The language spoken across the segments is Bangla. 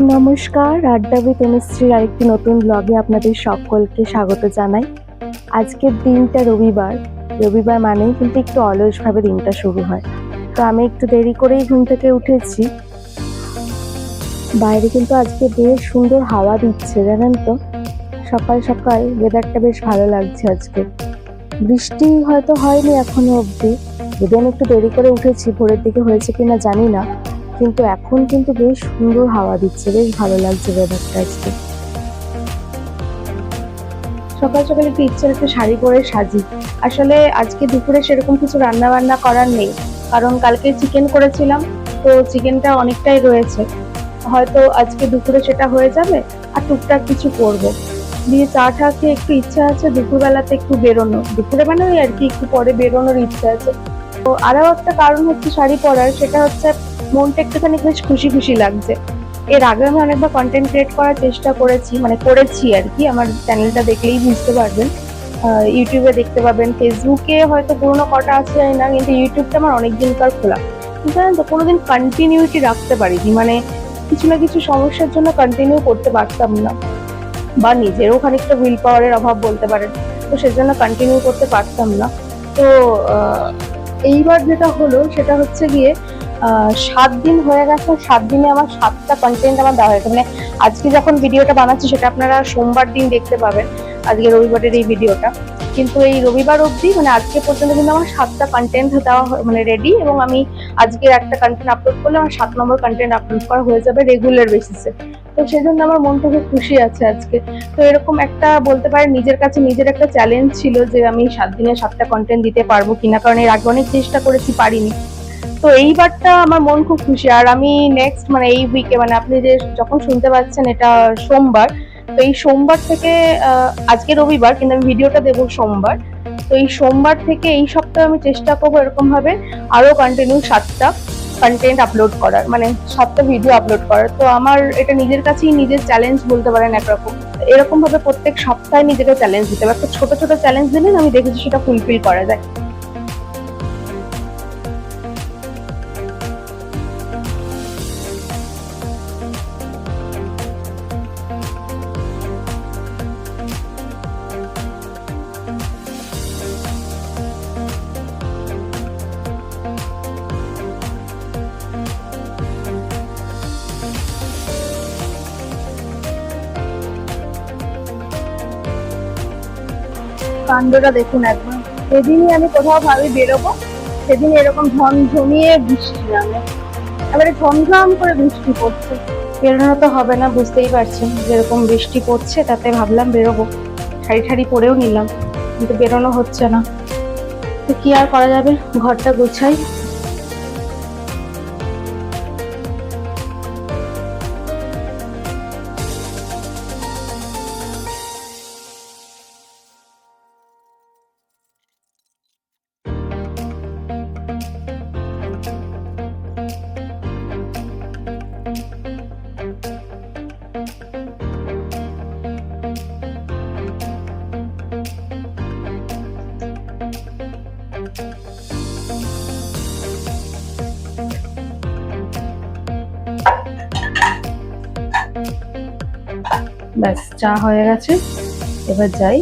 নমস্কার, আড্ডা উইথ অনুশ্রীর আরেকটি নতুন ব্লগে আপনাদের সকলকে স্বাগত জানাই। আজকের দিনটা রবিবার। রবিবার মানেই কিন্তু একটু অলসভাবে দিনটা শুরু হয়। তো আমি একটু দেরি করেই ঘুম থেকে উঠেছি। বাইরে কিন্তু আজকে বেশ সুন্দর হাওয়া দিচ্ছে, জানেন তো। সকাল সকাল ওয়েদারটা বেশ ভালো লাগছে আজকে। বৃষ্টি হয়তো হয়নি এখনো অবধি, যদি আমি একটু দেরি করে উঠেছি, ভোরের দিকে হয়েছে কিনা জানি না, কিন্তু এখন কিন্তু বেশ সুন্দর হাওয়া দিচ্ছে, বেশ ভালো লাগছে ওয়েদারটা আজকে। সকাল সকাল একটু একটা শাড়ি পরে সাজি। আসলে আজকে দুপুরে সেরকম কিছু রান্না বান্না করার নেই, কারণ কালকে চিকেন করেছিলাম, তো চিকেনটা অনেকটাই রয়েছে। হয়তো আজকে দুপুরে সেটা হয়ে যাবে, আর টুকটাক কিছু করব। দিয়ে চা টা খেয়ে একটু ইচ্ছা আছে দুপুরবেলাতে একটু বেরোনো, দুপুরে মানে ওই আর কি একটু পরে বেরোনোর ইচ্ছা আছে। তো আরো একটা কারণ হচ্ছে শাড়ি পরার, সেটা হচ্ছে মনটা একটুখানি বেশ খুশি খুশি লাগছে। এর আগে আমি অনেকবার কন্টেন্ট ক্রিয়েট করার চেষ্টা করেছি, মানে করেছি আর কি, আমার চ্যানেলটা দেখলেই বুঝতে পারবেন। ইউটিউবে দেখতে পাবেন, ফেসবুকে হয়তো পুরোনো কটা আছে জানি না, কিন্তু ইউটিউবটা আমার অনেক দিনকার খোলা। কিন্তু জানেন তো, কোনোদিন কন্টিনিউটি রাখতে পারিনি, মানে কিছু না কিছু সমস্যার জন্য কন্টিনিউ করতে পারতাম না, বা নিজেরও খানিকটা উইল পাওয়ারের অভাব বলতে পারেন, তো সেজন্য কন্টিনিউ করতে পারতাম না। তো এইবার যেটা হলো সেটা হচ্ছে গিয়ে 7 দিন হয়ে গেছে, 7 দিনে আমার 7টা কন্টেন্ট আমার দেওয়া হয়েছে। মানে আজকে যখন ভিডিওটা বানাচ্ছি সেটা আপনারা সোমবার দিন দেখতে পাবেন, আজকে রবিবারের এই ভিডিওটা। কিন্তু এই রবিবার অবধি মানে আজকে পর্যন্ত কিন্তু আমার 7টা কন্টেন্ট দেওয়া মানে রেডি, এবং আমি আজকে একটা কন্টেন্ট আপলোড করলে আমার 7 নম্বর কন্টেন্ট আপলোড করা হয়ে যাবে রেগুলার বেসিসে। তো সেই জন্য আমার মনটা খুব খুশি আছে আজকে। তো এরকম একটা বলতে পারেন নিজের কাছে নিজের একটা চ্যালেঞ্জ ছিল যে আমি 7 দিনে 7টা কন্টেন্ট দিতে পারবো কিনা, কারণ এর আগে অনেক চেষ্টা করেছি, পারিনি। তো এইবারটা আমার মন খুব খুশি। আর আমি নেক্সট মানে এই উইকে, মানে আপনি যে যখন শুনতে পাচ্ছেন এটা সোমবার, তো এই সোমবার থেকে আজকে রবিবার কিন্তু আমি ভিডিওটা দেবো সোমবার। তো এই সোমবার থেকে এই সপ্তাহে আমি চেষ্টা করবো এরকম ভাবে আরো কন্টিনিউ 7টা কন্টেন্ট আপলোড করার, মানে 7টা ভিডিও আপলোড করার। তো আমার এটা নিজের কাছেই নিজের চ্যালেঞ্জ বলতে পারেন একরকম। এরকম ভাবে প্রত্যেক সপ্তাহে নিজেকে চ্যালেঞ্জ দিতে হবে, একটা ছোট ছোট চ্যালেঞ্জ দিলে আমি দেখেছি সেটা ফুলফিল করা যায়। কাণ্ডটা দেখুন একবার। যেদিনই আমি কোথাও ভাবি বেরোবো, সেদিন এরকম ঝমঝমিয়ে বৃষ্টি নামে, এবারে ঝমঝম করে বৃষ্টি পড়ছে। বেরোনো তো হবে না, বুঝতেই পারছেন, যেরকম বৃষ্টি পড়ছে তাতে ভাবলাম বেরোবো, শাড়ি ঠাড়ি পরেও নিলাম, কিন্তু বেরোনো হচ্ছে না। তো কি আর করা যাবে, ঘরটা গোছাই। ব্যাস, চা হয়ে গেছে, এবার যাই,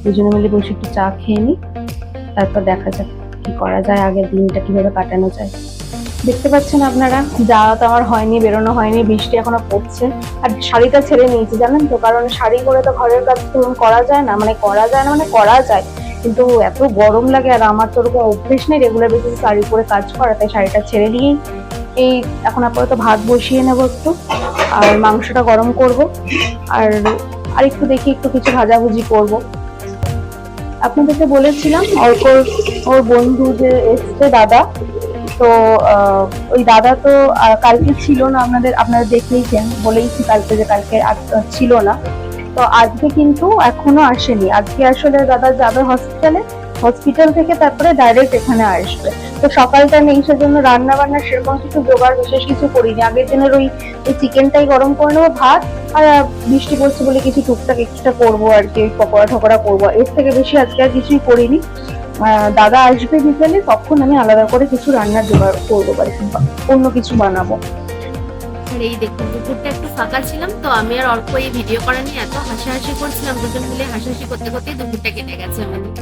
দুজনে মিলে বসে একটু চা খেয়ে নিই, তারপর দেখা যাক কি করা যায়, আগের দিনটা কিভাবে কাটানো যায়। দেখতে পাচ্ছেন আপনারা, যাওয়া তো আমার হয়নি, বেরোনো হয়নি, বৃষ্টি এখনো পড়ছে। আর শাড়িটা ছেড়ে নিয়েছি জানেন তো, কারণ শাড়ি করে তো ঘরের কাজ করা যায় না, মানে করা যায় না মানে করা যায়, কিন্তু এত গরম লাগে, আর আমার তো ওরকম অভ্যেস নেই রেগুলার বেসিসে শাড়ি পরে কাজ করা, তাই শাড়িটা ছেড়ে দিয়েই এই এখন আপাতত ভাত বসিয়ে নেবো একটু, আর মাংসটা গরম করব, আর একটু দেখি একটু কিছু ভাজাভুজি করব। আপনাদেরকে বলেছিলাম অর্কর ওর বন্ধু যে এসছে দাদা, তো ওই দাদা তো কালকে ছিল না, আপনারা দেখেইছেন, বলেইছি কালকে যে কালকে ছিল না। তো আজকে কিন্তু এখনো আসেনি, আজকে আসলে দাদা যাবে হসপিটালে, হসপিটাল থেকে তারপরে ডাইরেক্ট এখানে আসবে। তো সকালটা নেই, সেজন্য রান্না বান্না সেরকম কিছু জোগাড় বিশেষ কিছু করিনি, আগের দিনের ওই চিকেনটাই গরম করে নেবো, ভাত, আর বৃষ্টি পড়ছে বলে কিছু টুকটাক এক্সট্রা করবো আর কি, পকোড়া ঠকোড়া করবো, এর থেকে বেশি আজকে আর কিছুই করিনি। দাদা আসবে বিকেলে, তখন আমি আলাদা করে কিছু রান্নার জোগাড় করবো, অন্য কিছু বানাবো। আর এই দেখুন দুপুরটা একটু ফাঁকা ছিলাম, তো আমি আর অর্ক এই ভিডিও করা নিয়ে এত হাসাহাসি করছিলাম, দুজন মিলে হাসাহাসি করতে করতেই দুপুরটা কেটে গেছে আমাদের।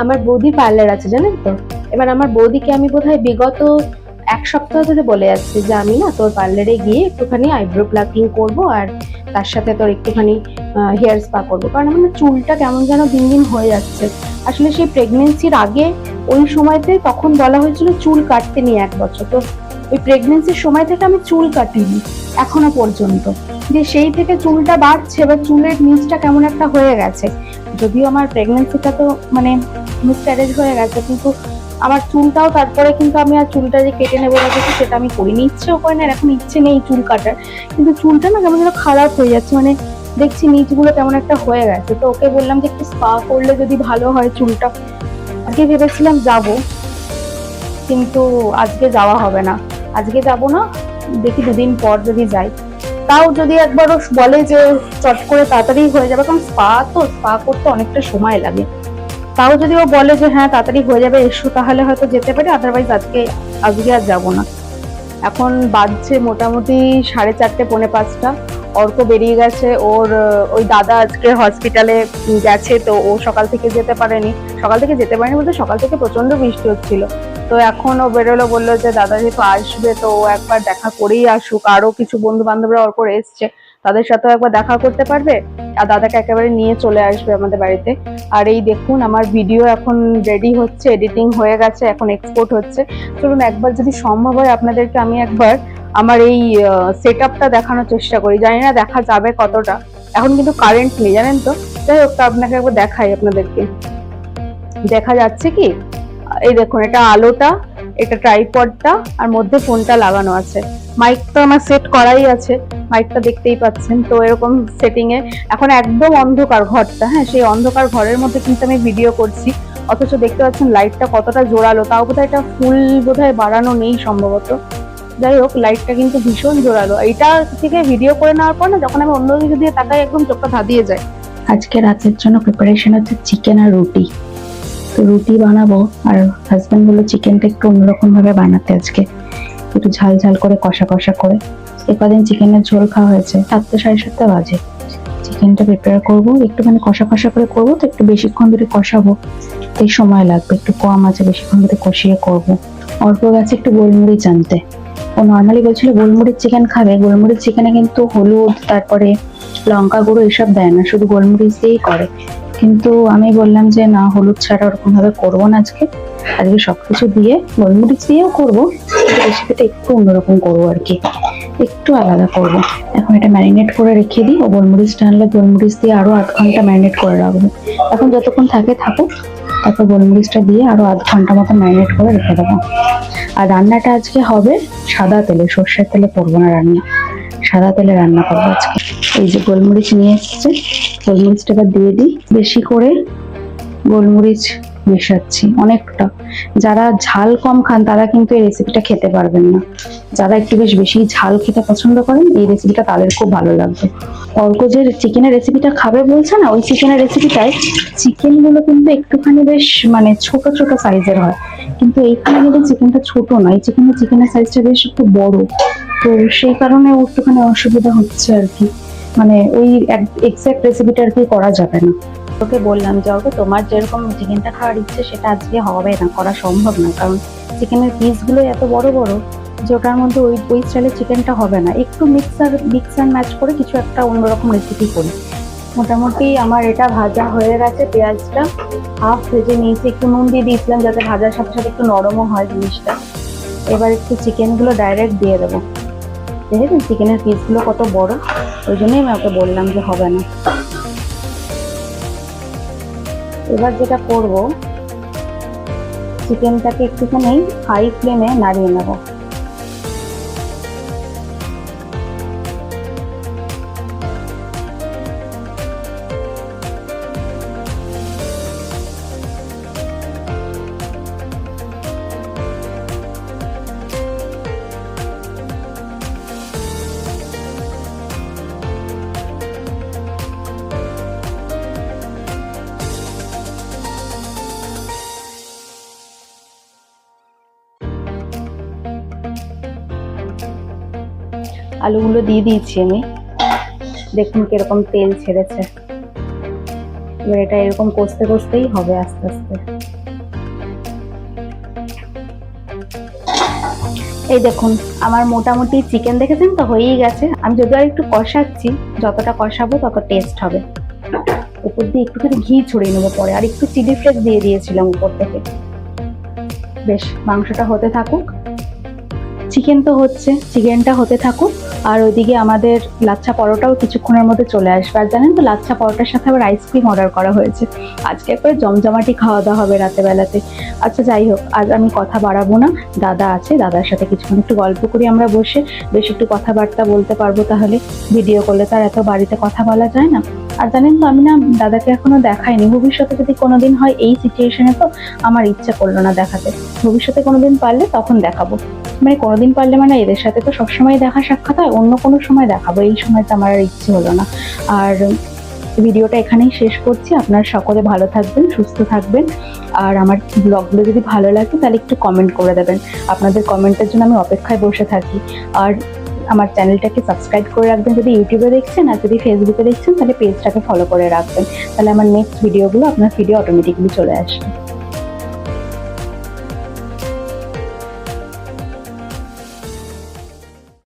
আমার বৌদি পার্লার আছে জানেন তো। এবার আমার বৌদিকে আমি বোধহয় বিগত 1 সপ্তাহ ধরে বলে যাচ্ছি যে আমি না তোর পার্লারে গিয়ে একটুখানি আইব্রো প্লাকিং করবো, আর তার সাথে তোর একটুখানি হেয়ার স্পা করবো, কারণ আমার না চুলটা কেমন যেন দিন দিন হয়ে যাচ্ছে। আসলে সেই প্রেগনেন্সির আগে ওই সময়তে তখন বলা হয়েছিল চুল কাটতে নিয়ে 1 বছর, তো ওই প্রেগনেন্সির সময় থেকে আমি চুল কাটিনি এখনো পর্যন্ত। যে সেই থেকে চুলটা বাড়ছে, এবার চুলের নিচটা কেমন একটা হয়ে গেছে। যদিও আমার প্রেগনেন্সিটা তো মানে মিসক্যারেজ হয়ে গেছে, কিন্তু আমার চুলটাও তারপরে কিন্তু আমি আর চুলটা যে কেটে নেবো না কিছু সেটা আমি করিনি, ইচ্ছেও করে না, এখন ইচ্ছে নেই চুল কাটার। কিন্তু চুলটা না কেমন যেন খারাপ হয়ে যাচ্ছে, মানে দেখছি নিচগুলো কেমন একটা হয়ে গেছে। তো ওকে বললাম যে একটু স্পা করলে যদি ভালো হয় চুলটা। আজকে ভেবেছিলাম যাব, কিন্তু আজকে যাওয়া হবে না। আজকে যাব না, দেখি 2 দিন পর যদি যাই। তাও যদি একবারও বলে যে চট করে তাড়াতাড়ি হয়ে যাবে, কারণ স্পা করতে অনেকটা সময় লাগে। তাও যদি ও বলে যে হ্যাঁ তাড়াতাড়ি হয়ে যাবে এসো, তাহলে হয়তো যেতে পারি, আদারওয়াইজ আজকে আজকে আর যাবো না। এখন বাজছে মোটামুটি 4:30 4:45। অর্ক বেরিয়ে গেছে, ওর ওই দাদা আজকে হসপিটালে গেছে, তো ও সকাল থেকে যেতে পারেনি। বলতে সকাল থেকে প্রচন্ড বৃষ্টি হচ্ছিল। তো এখন ও বেরোলো, বললো যে দাদা যেহেতু আসবে তো ও একবার দেখা করেই আসুক, আরো কিছু বন্ধু বান্ধবরা অর্কর এসছে, তাদের সাথেও একবার দেখা করতে পারবে, আর দাদাকে একেবারে নিয়ে চলে আসবে আমাদের বাড়িতে। আর এই দেখুন আমার ভিডিও এখন রেডি হচ্ছে, এডিটিং হয়ে গেছে, এখন এক্সপোর্ট হচ্ছে। চলুন একবার যদি সম্ভব হয় আপনাদেরকে আমি একবার আমার এই সেট আপটা দেখানোর চেষ্টা করি, জানি না দেখা যাবে কতটা। এখন কিন্তু কারেন্ট নেই জানেন তো। যাই হোক, আপনাকে একবার দেখাই আপনাদেরকে। দেখা যাচ্ছে কি? এই দেখুন, এটা আলোটা, এটা ট্রাইপডটা, আর মধ্যে ফোনটা লাগানো আছে। মাইক তো আমার সেট করাই আছে, মাইকটা দেখতেই পাচ্ছেন। তো এরকম সেটিং এ এখন একদম অন্ধকার ঘরটা, হ্যাঁ সেই অন্ধকার ঘরের মধ্যে কিন্তু আমি ভিডিও করছি, অথচ দেখতে পাচ্ছেন লাইটটা কতটা জোরালো। তাও বোধহয় এটা ফুল বোধহয় বাড়ানো নেই সম্ভবত। যাই হোক, লাইটটা কিন্তু ভীষণ জোরালো। এইটা থেকে ভিডিও করে নেওয়ার পর না, যখন আমি অন্য কিছু দিয়ে তাকাই একদম চোখটা ধাঁধিয়ে যায়। আজকে রাতের জন্য প্রিপারেশন হচ্ছে চিকেন আর রুটি। তো রুটি বানাবো, আর হাজবেন্ড বললো চিকেনটা একটু অন্যরকম ভাবে বানাতে, আজকে একটু ঝাল ঝাল করে কষা কষা করে। কদিন চিকেনের ঝোল খাওয়া হয়েছে, 7টা 7:30 বাজে। চিকেনটা প্রিপেয়ার করবো, একটুখানি কষা কষা করে করবো, তো একটু বেশিক্ষণ ধরে কষাবো, এই সময় লাগবে, একটু কম আছে, বেশিক্ষণ ধরে কষিয়ে করবো। অল্প গেছে একটু গোলমরিচ আনতে। ও নর্মালি বলছিল গোলমরিচ চিকেন খাবে, গোলমরিচ চিকেনে কিন্তু হলুদ তারপরে লঙ্কা গুঁড়ো এসব দেয় না, শুধু গোলমরিচ দিয়েই করে। কিন্তু আমি বললাম যে না, হলুদ ছাড়া ওরকম ভাবে করবো না আজকে, আজকে সবকিছু দিয়ে গোলমরিচ দিয়েও করবো, রেসিপিটা একটু অন্যরকম করবো আর কি, একটু আলাদা করবো। এখন এটা ম্যারিনেট করে রেখে দিই, ও গোলমরিচটা আনলে গোলমরিচ দিয়ে আরো 8 ঘন্টা ম্যারিনেট করে রাখবো। এখন যতক্ষণ থাকে থাকুক, তারপর গোলমরিচটা দিয়ে আরো 8 ঘন্টা মতো ম্যারিনেট করে রেখে দেবো। আর রান্নাটা আজকে হবে সাদা তেলে, সর্ষের তেলে করবো না রান্না, সাদা তেলে রান্না করবো আজকে। এই যে গোলমরিচ নিয়ে এসছে, গোলমরিচটা এবার দিয়ে দিই, বেশি করে গোলমরিচ মেশাচ্ছি অনেকটা। যারা ঝাল কম খান তারা কিন্তু এই রেসিপিটা খেতে পারবেন না, যারা একটু বেশি ঝাল খেতে পছন্দ করেন এই রেসিপিটা তাদের খুব ভালো লাগবে। অল্প যে চিকেনের রেসিপিটা খাবে বলছে না, ওই চিকেনের রেসিপিটায় চিকেন গুলো কিন্তু একটুখানি বেশ মানে ছোট ছোট সাইজের হয়, কিন্তু এইখানে কিন্তু চিকেনটা ছোট নয়, চিকেনের সাইজটা বেশ একটু বড়। তো সেই কারণে একটুখানি অসুবিধা হচ্ছে আর কি, মানে ওই এক্সাক্ট রেসিপিটা আর কি করা যাবে না। ওকে বললাম যে ওকে তোমার যেরকম চিকেনটা খাওয়ার ইচ্ছে সেটা আজকে হবে না, করা সম্ভব না, কারণ চিকেনের পিসগুলো এত বড় বড় যে ওটার মধ্যে ওই স্টাইলের চিকেনটা হবে না। একটু মিক্স অ্যান্ড ম্যাচ করে কিছু একটা অন্যরকম রেসিপি করি। মোটামুটি আমার এটা ভাজা হয়ে গেছে, পেঁয়াজটা হাফ ভেজে নিয়েছি, একটু নুন দিয়ে দিয়েছিলাম যাতে ভাজার সাথে সাথে একটু নরমও হয় জিনিসটা। এবার একটু চিকেনগুলো ডাইরেক্ট দিয়ে দেবো। দেখেছেন চিকেনের পিসগুলো কত বড়, ওই জন্যই আমি ওকে বললাম যে হবে না। এবার যেটা করব, চিকেনটাকে একটুখানি হাই ফ্লেমে নাড়িয়ে নেব। আলুগুলো দিয়ে দিয়েছি আমি, দেখুন কিরকম তেল ছেড়েছে। এবার এটা এরকম কষতে কষতেই হবে আস্তে আস্তে। এই দেখুন আমার মোটামুটি চিকেন দেখেছেন তো হয়েই গেছে। আমি যদি আর একটু কষাচ্ছি, যতটা কষাবো তত টেস্ট হবে। উপর দিয়ে একটুখানি ঘি ছড়িয়ে নেবো পরে, আর একটু চিলি ফ্লেক্স দিয়ে দিয়েছিলাম উপর থেকে। বেশ, মাংসটা হতে থাকুক, চিকেন তো হচ্ছে, চিকেনটা হতে থাকুক। আর ওইদিকে আমাদের লাচ্ছা পরোটাও কিছুক্ষণের মধ্যে চলে আসবে। আর জানেন তো, লাচ্ছা পরোটার সাথে আবার আইসক্রিম অর্ডার করা হয়েছে। আজকে একবারে জমজমাটি খাওয়া দাওয়া হবে রাতে বেলাতে। আচ্ছা যাই হোক, আজ আমি কথা বাড়াবো না, দাদা আছে, দাদার সাথে কিছুক্ষণ একটু গল্প করি আমরা বসে, বেশ একটু কথাবার্তা বলতে পারবো। তাহলে ভিডিও করলে তার এত বাড়িতে কথা বলা যায় না। আর জানেন তো, আমি না দাদাকে এখনো দেখাইনি। ভবিষ্যতে যদি কোনোদিন হয় এই সিচুয়েশনে, তো আমার ইচ্ছা করলো না দেখাতে। ভবিষ্যতে কোনোদিন পারলে তখন দেখাবো। মানে কোনোদিন পারলে মানে এদের সাথে তো সবসময় দেখা সাক্ষাৎ হয়, অন্য কোনো সময় দেখাবো। এই সময়টা আমার আর ইচ্ছে হলো না। আর ভিডিওটা এখানেই শেষ করছি। আপনারা সকলে ভালো থাকবেন, সুস্থ থাকবেন। আর আমার ব্লগগুলো যদি ভালো লাগে তাহলে একটু কমেন্ট করে দেবেন। আপনাদের কমেন্টের জন্য আমি অপেক্ষায় বসে থাকি। আর আমার চ্যানেলটাকে সাবস্ক্রাইব করে রাখবেন যদি ইউটিউবে দেখছেন, আর যদি ফেসবুকে দেখছেন তাহলে পেজটাকে ফলো করে রাখবেন। তাহলে আমার নেক্সট ভিডিওগুলো আপনার ভিডিও অটোমেটিক্যালি চলে আসবে।